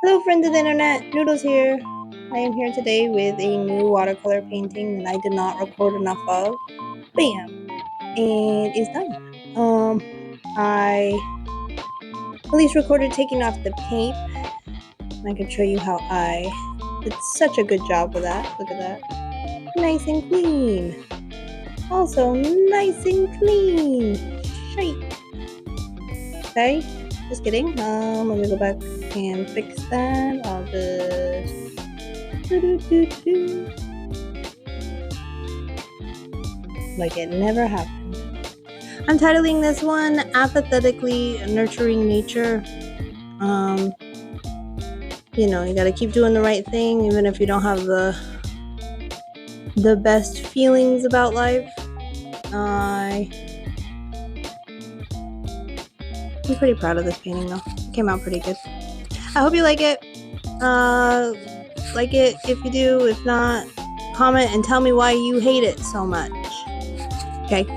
Hello friends of the internet, Noodles here. I am here today with a new watercolor painting that I did not record enough of. Bam! And it's done. I at least recorded taking off the paint. I can show you how I did such a good job with that. Look at that. Nice and clean. Also nice and clean. Shite. Okay, just kidding. Let me go back and fix that. I'll just like it never happened. I'm titling this one Apathetically Nurturing Nature. You gotta keep doing the right thing even if you don't have the best feelings about life. I'm pretty proud of this painting though. It came out pretty good. I hope you like it. Like it if you do. If not, comment and tell me why you hate it so much. Okay.